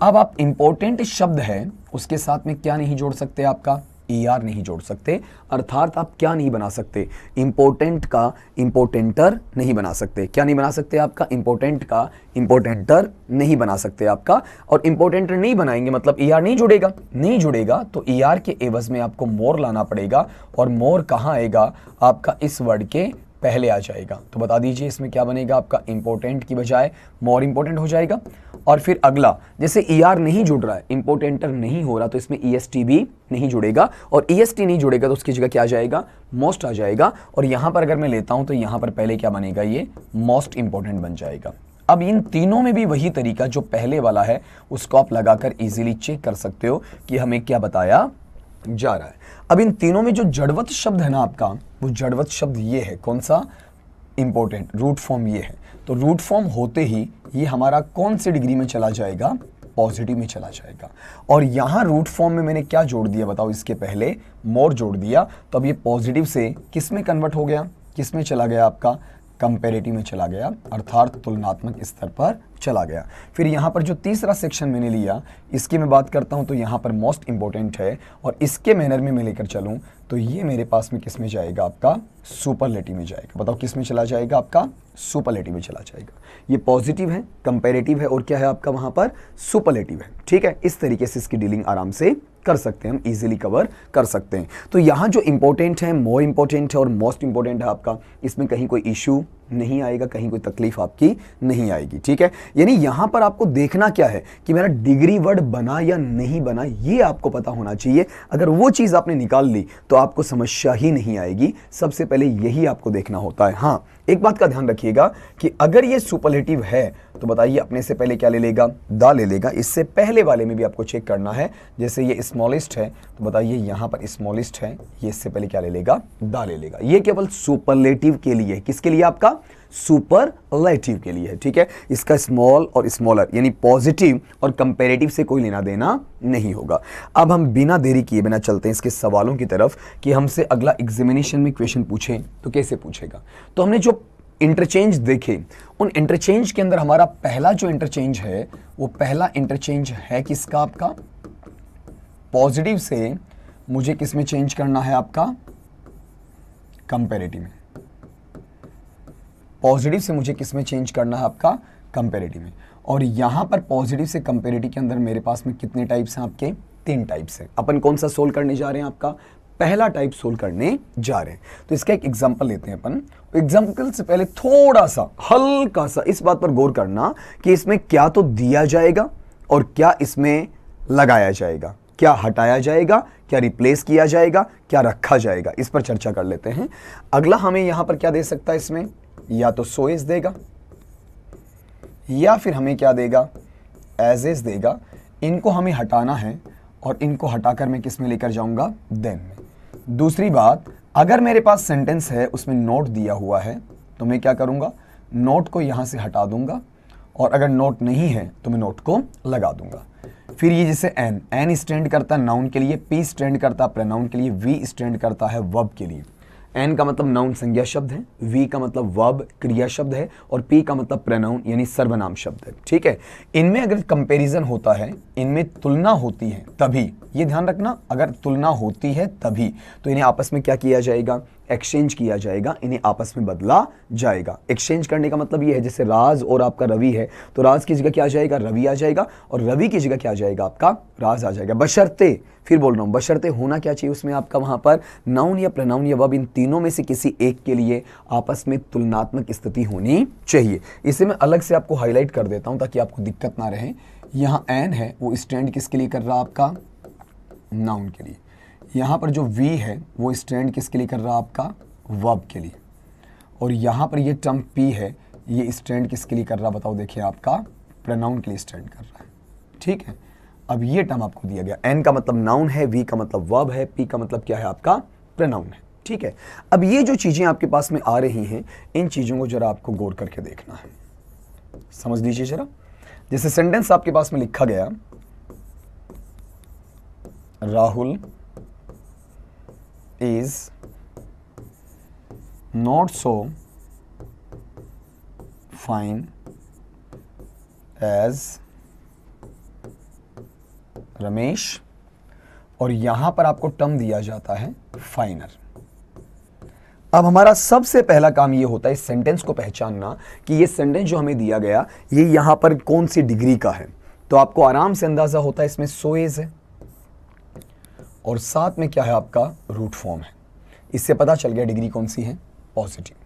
अब आप इंपॉर्टेंट शब्द है उसके साथ में क्या नहीं जोड़ सकते, आपका ER नहीं जोड़ सकते, अर्थात आप क्या नहीं बना सकते, इंपॉर्टेंट का इंपॉर्टेंटर नहीं बना सकते। क्या नहीं बना सकते, आपका इंपॉर्टेंट का इंपॉर्टेंटर नहीं बना सकते आपका। और इंपॉर्टेंटर नहीं बनाएंगे मतलब ER नहीं जुड़ेगा, नहीं जुड़ेगा तो ER के एवज में आपको मोर लाना पड़ेगा, और मोर कहाँ आएगा, आपका इस वर्ड के पहले आ जाएगा। तो बता दीजिए इसमें क्या बनेगा, आपका इंपॉर्टेंट की बजाय मोर इंपॉर्टेंट हो जाएगा। और फिर अगला जैसे ER नहीं जुड़ रहा है, इंपॉर्टेंटर नहीं हो रहा, तो इसमें EST भी नहीं जुड़ेगा, और EST नहीं जुड़ेगा तो उसकी जगह क्या आ जाएगा, मोस्ट आ जाएगा। और यहां पर अगर मैं लेता हूं तो यहां पर पहले क्या बनेगा, ये मोस्ट इंपॉर्टेंट बन जाएगा। अब इन तीनों में भी वही तरीका जो पहले वाला है उसको आप लगाकर इजीली चेक कर सकते हो कि हमें क्या बताया जा रहा है। अब इन तीनों में जो जड़वत शब्द है ना आपका, वो जड़वत शब्द ये है, कौन सा, इंपॉर्टेंट, रूट फॉर्म ये है। तो रूट फॉर्म होते ही ये हमारा कौन सी डिग्री में चला जाएगा, पॉजिटिव में चला जाएगा। और यहां रूट फॉर्म में मैंने क्या जोड़ दिया बताओ, इसके पहले मोर जोड़ दिया, तो अब ये पॉजिटिव से किस में कन्वर्ट हो गया, किस में चला गया, आपका कंपेरेटिव में चला गया, अर्थात तुलनात्मक स्तर पर चला गया। फिर यहाँ पर जो तीसरा सेक्शन मैंने लिया इसकी मैं बात करता हूँ तो यहाँ पर मोस्ट इंपॉर्टेंट है, और इसके मैनर में मैं लेकर चलूँ तो ये मेरे पास में किस में जाएगा, आपका सुपरलेटिव में जाएगा। बताओ किस में चला जाएगा, आपका सुपरलेटिव में चला जाएगा। ये पॉजिटिव है, कंपेरेटिव है, और क्या है आपका वहाँ पर सुपरलेटिव है। ठीक है, इस तरीके से इसकी डीलिंग आराम से कर सकते हैं, हम इजीली कवर कर सकते हैं। तो यहाँ जो इंपॉर्टेंट है, मोर इंपॉर्टेंट है और मोस्ट इंपॉर्टेंट है आपका, इसमें कहीं कोई इशू नहीं आएगा, कहीं कोई तकलीफ आपकी नहीं आएगी। ठीक है, यानी यहाँ पर आपको देखना क्या है कि मेरा डिग्री वर्ड बना या नहीं बना, ये आपको पता होना चाहिए। अगर वो चीज आपने निकाल ली तो आपको समस्या ही नहीं आएगी। सबसे पहले यही आपको देखना होता है। हाँ, एक बात का ध्यान रखिएगा कि अगर ये सुपरलेटिव है तो बताइए अपने से पहले क्या ले लेगा, दा ले लेगा। इससे पहले वाले में भी आपको चेक करना है, जैसे ये स्मॉलेस्ट है तो बताइए यहाँ पर स्मॉलेस्ट है, ये इससे पहले क्या ले लेगा, दा ले लेगा। ये केवल सुपरलेटिव के लिए, किसके लिए, आपका सुपरलेटिव के लिए है। ठीक है, इसका स्मॉल और स्मॉलर यानी पॉजिटिव और कंपैरेटिव से कोई लेना देना नहीं होगा। अब हम बिना देरी किए बिना चलते हैं इसके सवालों की तरफ कि हमसे अगला एग्जामिनेशन में क्वेश्चन पूछे तो कैसे पूछेगा। तो हमने जो इंटरचेंज देखे, उन इंटरचेंज के अंदर हमारा पहला जो इंटरचेंज है वो पहला इंटरचेंज है किसका, आपका पॉजिटिव से मुझे किस में चेंज करना है, आपका कंपैरेटिव में। पॉजिटिव से मुझे किस में चेंज करना है, आपका कंपैरेटिव में। और यहां पर पॉजिटिव से कंपैरेटिव के अंदर मेरे पास में कितने टाइप्स हैं, आपके 3 टाइप्स हैं। अपन कौन सा सोल्व करने जा रहे हैं, आपका पहला टाइप सोल्व करने जा रहे हैं। तो इसका एक एग्जांपल लेते हैं अपन। एग्जांपल से पहले थोड़ा सा हल्का सा इस बात पर गौर करना कि इसमें क्या तो दिया जाएगा और क्या इसमें लगाया जाएगा, क्या हटाया जाएगा, क्या रिप्लेस किया जाएगा, क्या रखा जाएगा, इस पर चर्चा कर लेते हैं। अगला हमें यहां पर क्या दे सकता है, इसमें या तो सो इज देगा या फिर हमें क्या देगा, एज इज देगा। इनको हमें हटाना है और इनको हटाकर मैं किस में लेकर जाऊंगा, देन में। दूसरी बात, अगर मेरे पास सेंटेंस है उसमें नोट दिया हुआ है तो मैं क्या करूंगा, नोट को यहां से हटा दूंगा, और अगर नोट नहीं है तो मैं नोट को लगा दूंगा। फिर ये जैसे एन स्टैंड करता है नाउन के लिए, पी स्टैंड करता है प्रोनाउन के लिए, वी स्टैंड करता है वर्ब के लिए। एन का मतलब नाउन संज्ञा शब्द है, वी का मतलब वर्ब क्रिया शब्द है, और पी का मतलब प्रोनाउन यानी सर्वनाम शब्द है। ठीक है, इनमें अगर कंपैरिजन होता है, इनमें तुलना होती है तभी, ये ध्यान रखना, अगर तुलना होती है तभी तो इन्हें आपस में क्या किया जाएगा, एक्सचेंज किया जाएगा, इन्हें आपस में बदला जाएगा। एक्सचेंज करने का मतलब ये है, जैसे राज और आपका रवि है तो राज की जगह क्या आ जाएगा, रवि आ जाएगा, और रवि की जगह क्या आ जाएगा, आपका राज आ जाएगा। बशर्ते, फिर बोल रहा हूं, बशर्ते होना क्या चाहिए उसमें, आपका वहां पर नाउन या प्रोनाउन या वर्ब, इन तीनों में से किसी एक के लिए आपस में तुलनात्मक स्थिति होनी चाहिए। इसे मैं अलग से आपको हाईलाइट कर देता हूं ताकि आपको दिक्कत ना रहे। यहाँ एन है वो स्टैंड किसके लिए कर रहा है, आपका नाउन के लिए। यहाँ पर जो वी है वो स्टैंड किसके लिए कर रहा है, आपका वर्ब के लिए। और यहाँ पर ये टर्म पी है, ये स्टैंड किसके लिए कर रहा है, बताओ देखिए, आपका प्रोनाउन के लिए स्टैंड कर रहा है। ठीक है, अब ये टर्म आपको दिया गया, एन का मतलब नाउन है, वी का मतलब वर्ब है, पी का मतलब क्या है आपका प्रोनाउन है। ठीक है, अब ये जो चीजें आपके पास में आ रही हैं, इन चीजों को जरा आपको गौर करके देखना है, समझ लीजिए जरा। जैसे सेंटेंस आपके पास में लिखा गया, Rahul is not so fine as Ramesh, और यहां पर आपको टर्म दिया जाता है फाइनर। अब हमारा सबसे पहला काम ये होता है इस सेंटेंस को पहचानना कि ये सेंटेंस जो हमें दिया गया ये यहां पर कौन सी डिग्री का है। तो आपको आराम से अंदाजा होता है इसमें सो एज है और साथ में क्या है आपका रूट फॉर्म है। इससे पता चल गया डिग्री कौन सी है, पॉजिटिव।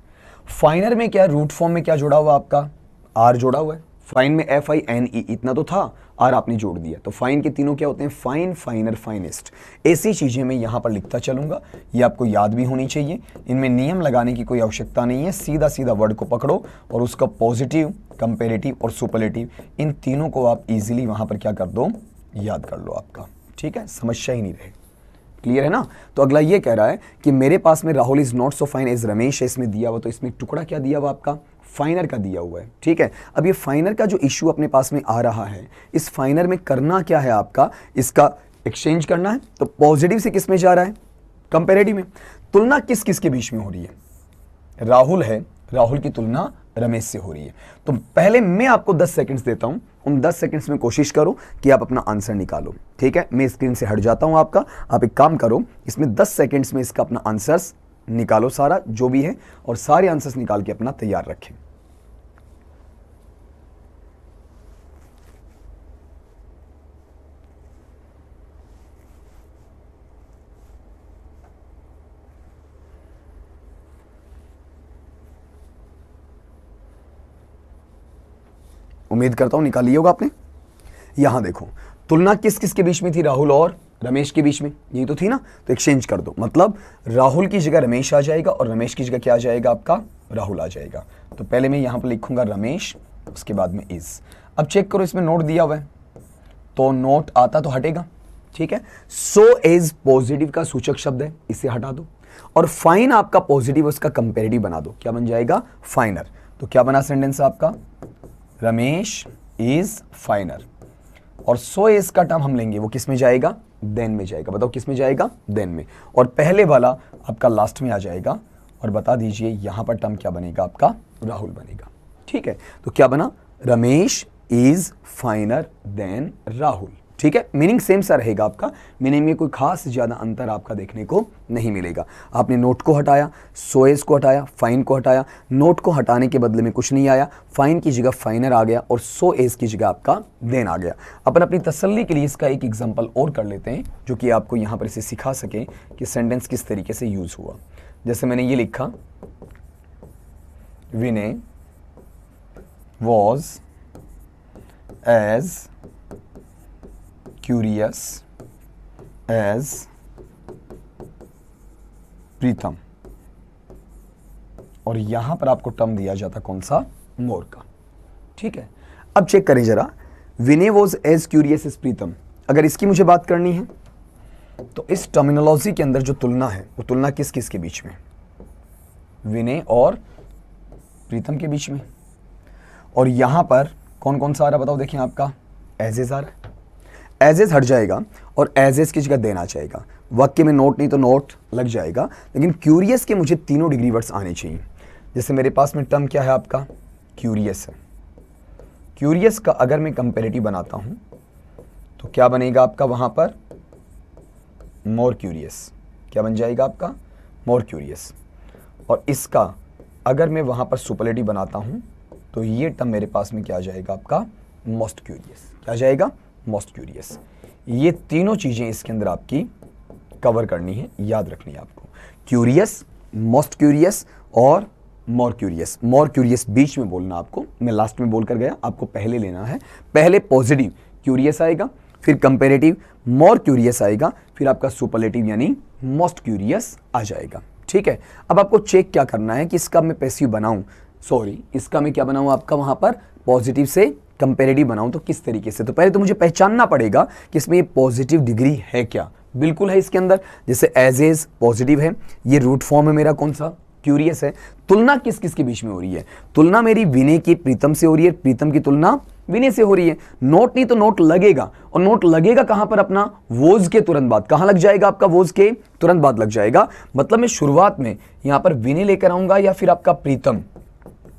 फाइनर में क्या, रूट फॉर्म में क्या जोड़ा हुआ आपका, आर जोड़ा हुआ है। फाइन में FINE इतना तो था, आर आपने जोड़ दिया, तो फाइन के तीनों क्या होते हैं, फाइन, फाइनर, फाइनेस्ट। ऐसी चीजें मैं यहां पर लिखता चलूंगा, ये आपको याद भी होनी चाहिए। इनमें नियम लगाने की कोई आवश्यकता नहीं है, सीधा सीधा वर्ड को पकड़ो और उसका पॉजिटिव, कंपेरेटिव और सुपरलेटिव, इन तीनों को आप इजीली वहां पर क्या कर दो, याद कर लो आपका। ठीक है, समस्या ही नहीं रहे। क्लियर है ना। तो अगला ये कह रहा है कि मेरे पास में Rahul is not so fine as Ramesh है, इसमें दिया हुआ, तो इसमें टुकड़ा क्या दिया हुआ आपका, फाइनर का दिया हुआ है। ठीक है, अब ये फाइनर का जो इश्यू अपने पास में आ रहा है, इस फाइनर में करना क्या है आपका, इसका एक्सचेंज करना है। तो पॉजिटिव से किस में जा रहा है, कंपेरेटिव में। तुलना किस किस के बीच में हो रही है, राहुल है, राहुल की तुलना रमेश से हो रही है। तो पहले मैं आपको 10 सेकंड्स देता हूं, उन 10 सेकंड्स में कोशिश करो कि आप अपना आंसर निकालो। ठीक है, मैं स्क्रीन से हट जाता हूं आपका, आप एक काम करो, इसमें 10 सेकंड्स में इसका अपना आंसर्स निकालो सारा जो भी है, और सारे आंसर्स निकाल के अपना तैयार रखें। उम्मीद करता हूं निकाल लिया होगा आपने। यहां देखो, तुलना किस किस के बीच में थी, राहुल और रमेश के बीच में, यही तो थी ना। तो एक्सचेंज कर दो, मतलब राहुल की जगह रमेश आ जाएगा और रमेश की जगह क्या आ जाएगा आपका, राहुल आ जाएगा। तो पहले मैं यहां पर लिखूंगा रमेश, उसके बाद में इज। अब चेक करो, इसमें नोट दिया हुआ है, तो नोट आता तो हटेगा। ठीक है, सो एज पॉजिटिव का सूचक शब्द है, इसे हटा दो, और फाइन आपका पॉजिटिव, उसका कंपेरेटिव बना दो, क्या बन जाएगा, फाइनर। तो क्या बना सेंटेंस आपका, रमेश इज फाइनर, और सो एज का टर्म हम लेंगे, वो किस में जाएगा, देन में जाएगा। बताओ किस में जाएगा, देन में, और पहले वाला आपका लास्ट में आ जाएगा। और बता दीजिए यहां पर टर्म क्या बनेगा आपका, राहुल बनेगा। ठीक है, तो क्या बना, Ramesh is finer than Rahul. ठीक है, मीनिंग सेम सा रहेगा आपका, मीनिंग में कोई खास ज्यादा अंतर आपका देखने को नहीं मिलेगा। आपने नोट को हटाया, सोएज को हटाया, फाइन को हटाया, नोट को हटाने के बदले में कुछ नहीं आया, फाइन की जगह फाइनर आ गया और सोएज की जगह आपका देन आ गया। अपन अपनी तसल्ली के लिए इसका एक एग्जांपल और कर लेते हैं, जो कि आपको यहाँ पर इसे सिखा सके कि सेंटेंस किस तरीके से यूज हुआ। जैसे मैंने ये लिखा, विनय was as curious as Pritam, और यहां पर आपको टर्म दिया जाता कौन सा, मोर का। ठीक है, अब चेक करें जरा, विनय वॉज एज क्यूरियस एज प्रीतम, अगर इसकी मुझे बात करनी है तो इस टर्मिनोलॉजी के अंदर जो तुलना है, वो तुलना किस किस के बीच में, विनय और प्रीतम के बीच में। और यहां पर कौन कौन सा आ रहा बताओ, देखिए आपका एज एज आ रहा है, एज एज हट जाएगा और एज एज की जगह देन आ जाएगा। वाक्य में नोट नहीं तो नोट लग जाएगा, लेकिन क्यूरियस के मुझे तीनों डिग्री वर्ड्स आने चाहिए। जैसे मेरे पास में टर्म क्या है आपका, क्यूरियस है। क्यूरियस का अगर मैं कंपेरेटिव बनाता हूं तो क्या बनेगा आपका वहां पर, मोर क्यूरियस। क्या बन जाएगा आपका, मोर क्यूरियस। और इसका अगर मैं वहां पर सुपरलेटिव बनाता हूं तो ये टर्म मेरे पास में क्या आ जाएगा आपका, मोस्ट क्यूरियस। क्या आ जाएगा, मोस्ट क्यूरियस। ये तीनों चीजें इसके अंदर आपकी कवर करनी है, याद रखनी है आपको, क्यूरियस, मोस्ट क्यूरियस और मोर क्यूरियस। मोर क्यूरियस बीच में बोलना आपको, मैं लास्ट में बोल कर गया, आपको पहले लेना है। पहले पॉजिटिव क्यूरियस आएगा, फिर कंपेरेटिव मोर क्यूरियस आएगा, फिर आपका सुपरलेटिव यानी मोस्ट क्यूरियस आ जाएगा। ठीक है, अब आपको चेक क्या करना है कि इसका मैं पैसिव बनाऊं, सॉरी इसका मैं क्या बनाऊं आपका, वहां पर पॉजिटिव से कंपेरेटिव बनाऊं तो किस तरीके से, तो पहले तो मुझे पहचानना पड़ेगा कि इसमें ये पॉजिटिव डिग्री है क्या। बिल्कुल है इसके अंदर, जैसे एज एज पॉजिटिव है, ये रूट फॉर्म है मेरा कौन सा, क्यूरियस है। तुलना किस किस के बीच में हो रही है, तुलना मेरी विनय की प्रीतम से हो रही है, प्रीतम की तुलना विनय से हो रही है। नोट नहीं तो नोट लगेगा, और नोट लगेगा कहां पर, अपना वोज के तुरंत बाद। कहां लग जाएगा आपका, वोज के तुरंत बाद लग जाएगा। मतलब मैं शुरुआत में यहां पर विनय लेकर आऊंगा या फिर आपका प्रीतम,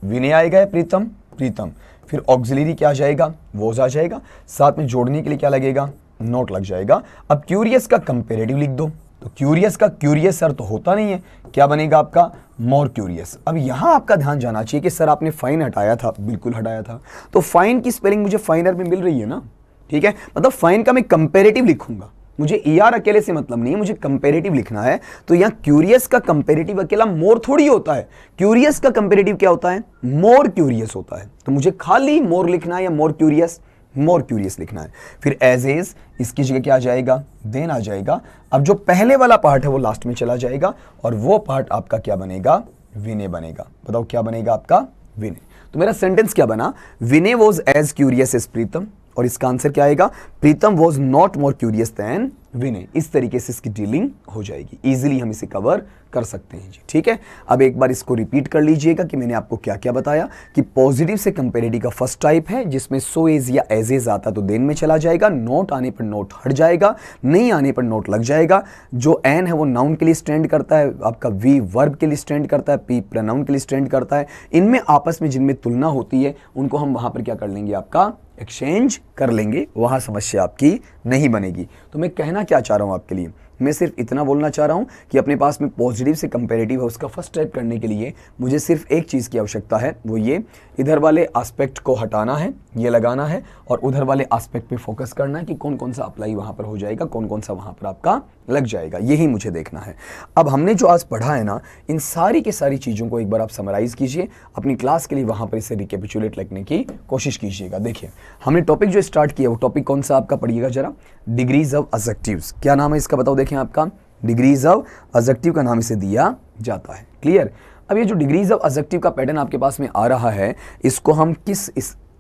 विनय आएगा या प्रीतम, प्रीतम, फिर ऑक्सिलरी क्या आ जाएगा, वोज आ जाएगा, साथ में जोड़ने के लिए क्या लगेगा, नोट लग जाएगा। अब क्यूरियस का कंपेरेटिव लिख दो, तो क्यूरियस का क्यूरियस सर तो होता नहीं है, क्या बनेगा आपका, मोर क्यूरियस। अब यहां आपका ध्यान जाना चाहिए कि सर आपने फाइन हटाया था, बिल्कुल हटाया था, तो फाइन की स्पेलिंग मुझे फाइनर में मिल रही है ना, ठीक है। मतलब फाइन का मैं कंपेरेटिव लिखूंगा, मुझे ER अकेले से मतलब नहीं है, मुझे कंपेरेटिव लिखना है। तो यहां क्यूरियस का कंपेरेटिव अकेला मोर थोड़ी होता है, क्यूरियस का कंपेरेटिव क्या होता है, मोर क्यूरियस होता है। तो मुझे खाली मोर लिखना है या मोर क्यूरियस, मोर क्यूरियस लिखना है। फिर एज एज, इसकी जगह क्या आ जाएगा, देन आ जाएगा। अब जो पहले वाला पार्ट है वो लास्ट में चला जाएगा, और वो पार्ट आपका क्या बनेगा, विनय बनेगा। बताओ क्या बनेगा आपका, विनय। तो मेरा सेंटेंस क्या बना, Vinay was as curious as Pritam, और इसका आंसर क्या आएगा, Pritam was not more curious than Vinay. इस तरीके से इसकी डीलिंग हो जाएगी, इजीली हम इसे कवर कर सकते हैं जी, ठीक है। अब एक बार इसको रिपीट कर लीजिएगा कि मैंने आपको क्या क्या बताया, कि पॉजिटिव से कंपेरेटिव का फर्स्ट टाइप है जिसमें सो एज या एज एज आता तो देन में चला जाएगा, नोट आने पर नोट हट जाएगा, नहीं आने पर नोट लग जाएगा। जो एन है वो नाउन के लिए स्टैंड करता है, आपका वी वर्ब के लिए स्टैंड करता है, पी प्रोनाउन के लिए स्टैंड करता है। इनमें आपस में जिनमें तुलना होती है उनको हम वहां पर क्या कर लेंगे, आपका एक्सचेंज कर लेंगे, वहां समस्या आपकी नहीं बनेगी। तो मैं कहना क्या चाह रहा हूं आपके लिए, मैं सिर्फ इतना बोलना चाह रहा हूं कि अपने पास में पॉजिटिव से कंपेरेटिव है उसका फर्स्ट टाइप करने के लिए मुझे सिर्फ एक चीज़ की आवश्यकता है, वो ये इधर वाले एस्पेक्ट को हटाना है, ये लगाना है, और उधर वाले एस्पेक्ट पे फोकस करना है कि कौन कौन सा अप्लाई वहां पर हो जाएगा, कौन कौन सा वहां पर आपका लग जाएगा, यही मुझे देखना है। अब हमने जो आज पढ़ा है ना, इन सारी की सारी चीज़ों को एक बार आप समराइज कीजिए अपनी क्लास के लिए, वहां पर इसे रिकेपिचुलेट लिखने की कोशिश कीजिएगा। देखिए हमने टॉपिक जो स्टार्ट किया वो टॉपिक कौन सा आपका, पढ़िएगा जरा, डिग्रीज ऑफ एडजेक्टिव्स। क्या नाम है इसका बताओ, देखें आपका डिग्रीज ऑफ एडजेक्टिव का नाम इसे दिया जाता है, क्लियर। अब ये जो डिग्रीज ऑफ एडजेक्टिव का पैटर्न आपके पास में आ रहा है, इसको हम किस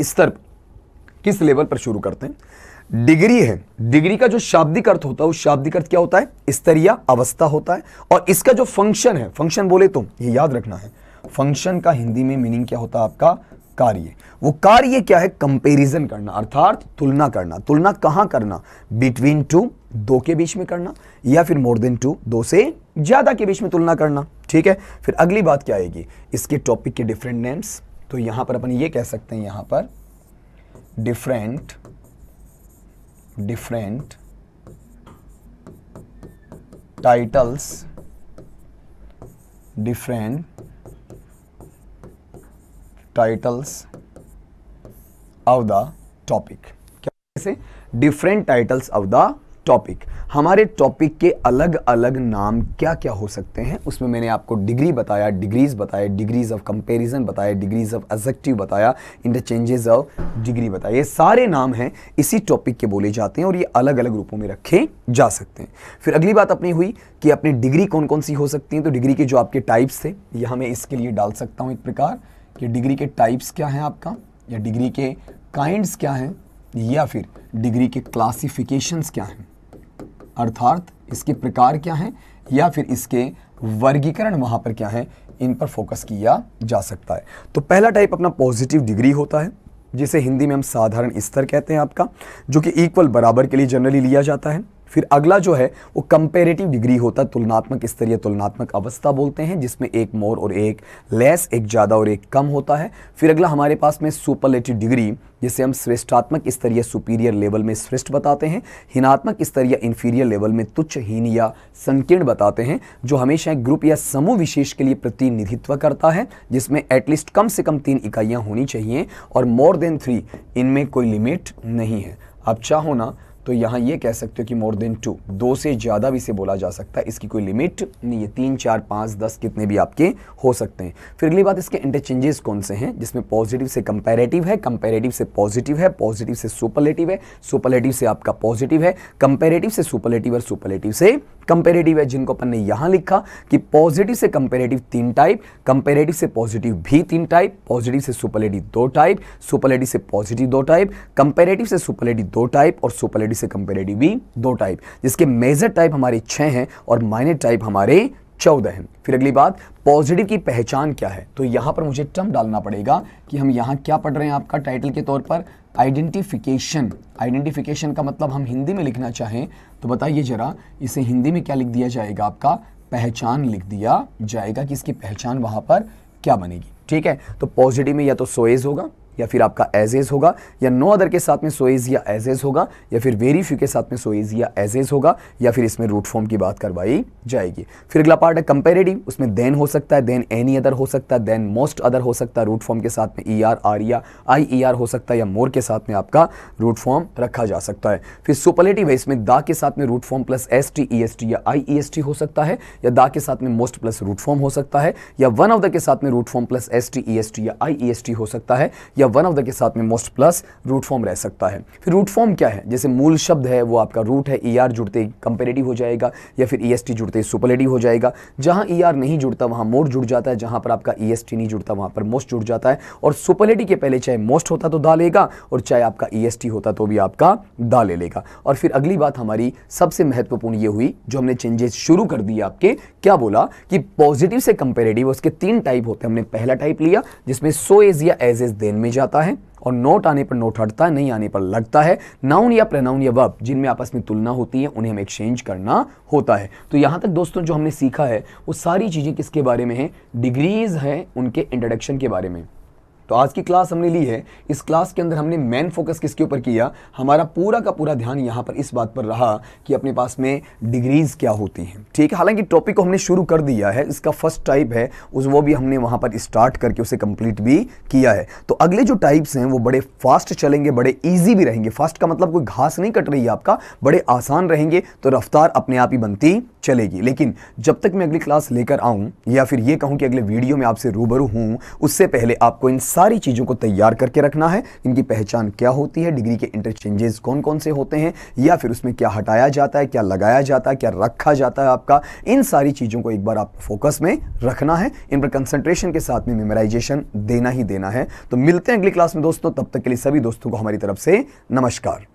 स्तर, किस लेवल पर शुरू करते हैं। डिग्री है, डिग्री का जो शाब्दिक अर्थ होता है उस शाब्दिक अर्थ क्या होता है, स्तरीय अवस्था होता है। और इसका जो फंक्शन है, फंक्शन बोले तो ये याद रखना है, फंक्शन का हिंदी में मीनिंग क्या होता है आपका, कार्य। वो कार्य क्या है, कंपैरिजन करना, अर्थात तुलना करना। तुलना कहां करना, बिटवीन टू, दो के बीच में करना, या फिर मोर देन टू, दो से ज्यादा के बीच में तुलना करना, ठीक है। फिर अगली बात क्या आएगी, इसके टॉपिक के डिफरेंट नेम्स। तो यहां पर अपन ये कह सकते हैं, यहां पर different titles, different titles of the topic. क्या से different titles of the topic, हमारे टॉपिक के अलग अलग नाम क्या क्या हो सकते हैं। उसमें मैंने आपको डिग्री बताया, डिग्रीज बताया, डिग्रीज ऑफ कंपैरिजन बताया, डिग्रीज ऑफ एडजेक्टिव बताया, इंटरचेंजेस ऑफ डिग्री बताया। ये सारे नाम हैं इसी टॉपिक के बोले जाते हैं और ये अलग अलग रूपों में रखे जा सकते हैं। फिर अगली बात अपनी हुई कि अपनी डिग्री कौन कौन सी हो सकती हैं। तो डिग्री के जो आपके टाइप्स थे, यह मैं इसके लिए डाल सकता हूँ एक प्रकार कि डिग्री के टाइप्स क्या हैं आपका, या डिग्री के काइंड्स क्या हैं, या फिर डिग्री के क्लासिफिकेशंस क्या हैं, अर्थात इसके प्रकार क्या हैं, या फिर इसके वर्गीकरण वहां पर क्या है, इन पर फोकस किया जा सकता है। तो पहला टाइप अपना पॉजिटिव डिग्री होता है, जिसे हिंदी में हम साधारण स्तर कहते हैं आपका, जो कि इक्वल बराबर के लिए जनरली लिया जाता है। फिर अगला जो है वो कंपैरेटिव डिग्री होता है, तुलनात्मक स्तर या तुलनात्मक अवस्था बोलते हैं, जिसमें एक मोर और एक लेस, एक ज़्यादा और एक कम होता है। फिर अगला हमारे पास में सुपरलेटिव डिग्री, जिसे हम श्रेष्ठात्मक स्तर या सुपीरियर लेवल में श्रेष्ठ बताते हैं, हीनात्मक स्तर या इंफीरियर लेवल में तुच्छ, हीन या संकीर्ण बताते हैं, जो हमेशा एक ग्रुप या समूह विशेष के लिए प्रतिनिधित्व करता है, जिसमें एटलीस्ट कम से कम 3 इकाइयाँ होनी चाहिए और मोर देन 3, इनमें कोई लिमिट नहीं है। आप चाहो ना तो यहाँ ये कह सकते हो कि मोर देन 2, 2 से ज़्यादा भी इसे बोला जा सकता है, इसकी कोई लिमिट नहीं है, 3, 4, 5, 10 कितने भी आपके हो सकते हैं। फिर अगली बात इसके इंटरचेंजेस कौन से हैं, जिसमें पॉजिटिव से कंपैरेटिव है, कंपैरेटिव से पॉजिटिव है, पॉजिटिव से सुपरलेटिव है, सुपरलेटिव से आपका पॉजिटिव है, कंपैरेटिव से सुपरलेटिव और सुपरलेटिव से कंपेरेटिव है, जिनको अपन ने यहां लिखा कि पॉजिटिव से कंपेरेटिव 3 टाइप, कंपेरेटिव से पॉजिटिव भी 3 टाइप, पॉजिटिव से सुपरलेटिव 2 टाइप, सुपरलेटिव से पॉजिटिव 2 टाइप, कंपेरेटिव से सुपरलेटिव 2 टाइप और सुपरलेटिव से कंपेरेटिव भी 2 टाइप, जिसके मेजर टाइप हमारे 6 हैं और माइनर टाइप हमारे 14 हैं। फिर अगली बात, पॉजिटिव की पहचान क्या है, तो यहां पर मुझे टर्म डालना पड़ेगा कि हम यहां क्या पढ़ रहे हैं आपका टाइटल के तौर पर, आइडेंटिफिकेशन। आइडेंटिफिकेशन का मतलब हम हिंदी में लिखना चाहें तो बताइए जरा, इसे हिंदी में क्या लिख दिया जाएगा, आपका पहचान लिख दिया जाएगा कि इसकी पहचान वहां पर क्या बनेगी। ठीक है, तो पॉजिटिव में या तो सो एज होगा या फिर आपका एज एज होगा, या नो अदर के साथ में सो एज या एज एज होगा, या फिर वेरी फ्यू के साथ में सो एज या एज एज होगा, या फिर इसमें रूट फॉर्म की बात करवाई जाएगी। फिर अगला पार्ट है कंपेरेटिव, उसमें देन हो सकता है, देन एनी अदर हो सकता है, देन मोस्ट अदर हो सकता है, रूट फॉर्म के साथ में ई आर आर या आई ई आर हो सकता है, या मोर के साथ में आपका रूट फॉर्म रखा जा सकता है। फिर सुपरलेटिव है, इसमें दा के साथ में root form plus S T E S T या आई ई एस टी हो सकता है, या दा के साथ में मोस्ट प्लस रूट फॉर्म हो सकता है, या वन ऑफ द के साथ में root form plus S T E S T या आई ई एस टी हो सकता है, या वन ऑफ द के साथ में मोस्ट प्लस रूट फॉर्म रह सकता है। फिर रूट फॉर्म क्या है, जैसे मूल शब्द है वो आपका रूट है, ई आर जुड़ते कंपेरेटिव हो जाएगा, या फिर ई एस टी जुड़ते सुपरलेटिव हो जाएगा। जहां ई आर नहीं जुड़ता वहां मोर जुड़ जाता है, जहां पर आपका ई एस टी नहीं जुड़ता वहां पर मोस्ट जुड़ जाता है, और सुपरलेटिव के पहले चाहे मोस्ट होता तो दा लेगा, और चाहे आपका ई एस टी होता तो भी आपका दा ले लेगा। और फिर अगली बात हमारी सबसे महत्वपूर्ण ये हुई, जो हमने चेंजेस शुरू कर दिए आपके, क्या बोला कि पॉजिटिव से कंपेरेटिव उसके 3 टाइप होते हैं। हमने पहला टाइप लिया जिसमें सो एज या एज एज देन में जाता है, और नोट आने पर नोट हटता है, नहीं आने पर लगता है। नाउन या प्रोनाउन या वर्ब जिनमें आपस में तुलना होती है उन्हें हमें एक्सचेंज करना होता है। तो यहां तक दोस्तों जो हमने सीखा है वो सारी चीजें किसके बारे में है, डिग्रीज है उनके इंट्रोडक्शन के बारे में। तो आज की क्लास हमने ली है, इस क्लास के अंदर हमने मेन फोकस किसके ऊपर किया, हमारा पूरा का पूरा ध्यान यहाँ पर इस बात पर रहा कि अपने पास में डिग्रीज क्या होती हैं। ठीक है, हालांकि टॉपिक को हमने शुरू कर दिया है, इसका फर्स्ट टाइप है वो भी हमने वहाँ पर स्टार्ट करके उसे कंप्लीट भी किया है। तो अगले जो टाइप्स हैं वो बड़े फास्ट चलेंगे, बड़े ईजी भी रहेंगे। फास्ट का मतलब कोई घास नहीं कट रही है आपका, बड़े आसान रहेंगे, तो रफ्तार अपने आप ही बनती चलेगी। लेकिन जब तक मैं अगली क्लास लेकर आऊं या फिर ये कहूं कि अगले वीडियो में आपसे रूबरू हूं, उससे पहले आपको इन सारी चीजों को तैयार करके रखना है। इनकी पहचान क्या होती है, डिग्री के इंटरचेंजेस कौन कौन से होते हैं, या फिर उसमें क्या हटाया जाता है, क्या लगाया जाता है, क्या रखा जाता है आपका, इन सारी चीजों को एक बार आपको फोकस में रखना है। इन पर कंसंट्रेशन के साथ में मेमोराइजेशन देना ही देना है। तो मिलते हैं अगली क्लास में दोस्तों, तब तक के लिए सभी दोस्तों को हमारी तरफ से नमस्कार।